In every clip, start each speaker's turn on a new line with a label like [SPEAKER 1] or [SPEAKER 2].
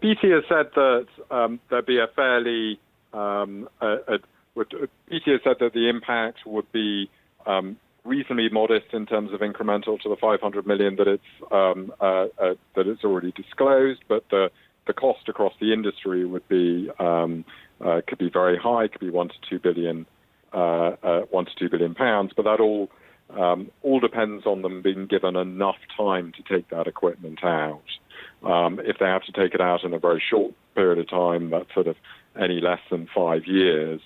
[SPEAKER 1] BT has said that there'd be a fairly BT has said that the impact would be reasonably modest in terms of incremental to the 500 million that it's already disclosed, but the cost across the industry would be could be very high, could be 1 to 2 billion, £1 to £2 billion, but that all depends on them being given enough time to take that equipment out. If they have to take it out in a very short period of time, that's sort of any less than 5 years,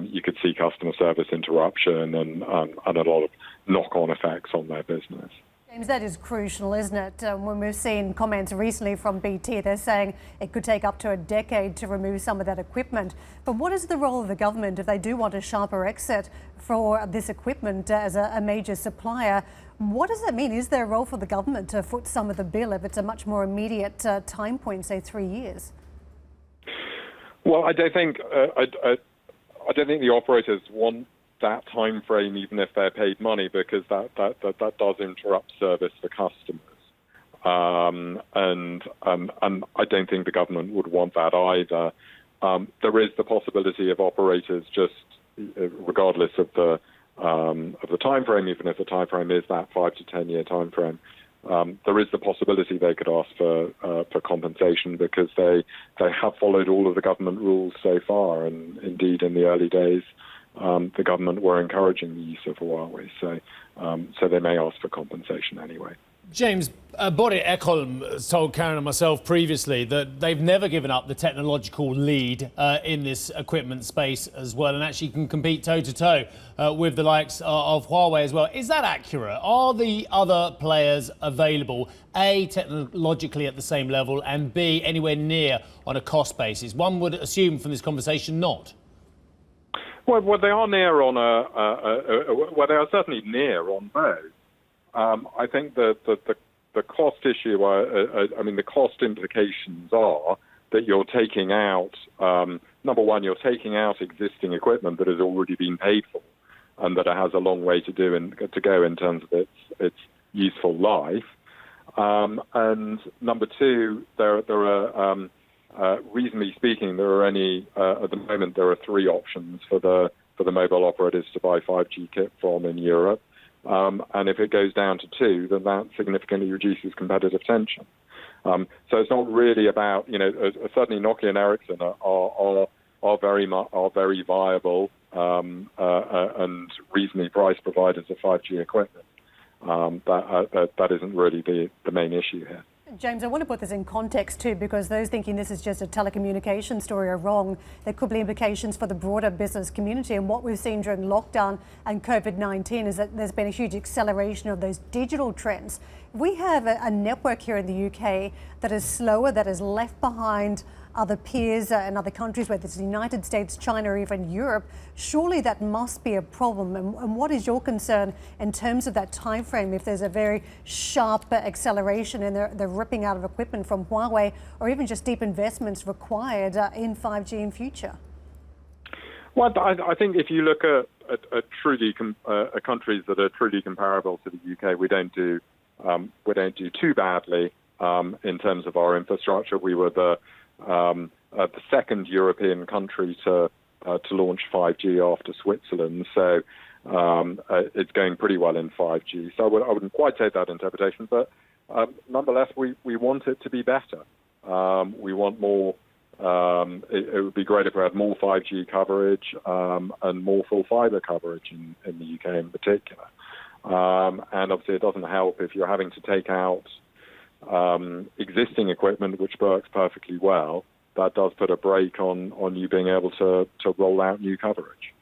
[SPEAKER 1] you could see customer service interruption and a lot of knock-on effects on their business.
[SPEAKER 2] James, that is crucial, isn't it? When we've seen comments recently from BT, they're saying it could take up to a decade to remove some of that equipment. But what is the role of the government if they do want a sharper exit for this equipment as a major supplier? What does that mean? Is there a role for the government to foot some of the bill if it's a much more immediate time point, say 3 years?
[SPEAKER 1] Well, I don't think the operators want that time frame, even if they're paid money, because that does interrupt service for customers, and I don't think the government would want that either. There is the possibility of operators just, regardless of the time frame, even if the time frame is that 5 to 10 year time frame, there is the possibility they could ask for compensation because they have followed all of the government rules so far, and indeed in the early days the government were encouraging the use of Huawei, so they may ask for compensation anyway.
[SPEAKER 3] James, Boris Ekholm told Karen and myself previously that they've never given up the technological lead in this equipment space as well, and actually can compete toe-to-toe with the likes of Huawei as well. Is that accurate? Are the other players available, A, technologically at the same level, and B, anywhere near on a cost basis? One would assume from this conversation not.
[SPEAKER 1] Well, they are near on well, they are certainly near on both. I think that the cost issue, I mean, the cost implications are that you're taking out, number one, you're taking out existing equipment that has already been paid for and that it has a long way to go in terms of its useful life. And number two, there are reasonably speaking, there are only at the moment there are 3 options for the mobile operators to buy 5G kit from in Europe. And if it goes down to 2, then that significantly reduces competitive tension. So it's not really about, certainly Nokia and Ericsson are very viable and reasonably priced providers of 5G equipment. That isn't really the main issue here.
[SPEAKER 2] James, I want to put this in context too, because those thinking this is just a telecommunications story are wrong. There could be implications for the broader business community, and what we've seen during lockdown and COVID-19 is that there's been a huge acceleration of those digital trends. We have a network here in the UK that is slower, that is left behind other peers in other countries, whether it's the United States, China, or even Europe. Surely that must be a problem. And what is your concern in terms of that time frame if there's a very sharp acceleration and they're ripping out of equipment from Huawei, or even just deep investments required in 5G in future?
[SPEAKER 1] Well, I think if you look at truly countries that are truly comparable to the UK, we don't do too badly in terms of our infrastructure. We were the second European country to launch 5G after Switzerland, so it's going pretty well in 5G. So I wouldn't quite take that interpretation, but nonetheless, we want it to be better. We want more. It would be great if we had more 5G coverage and more full fibre coverage in the UK in particular. And obviously, it doesn't help if you're having to take out existing equipment which works perfectly well. That does put a brake on you being able to roll out new coverage.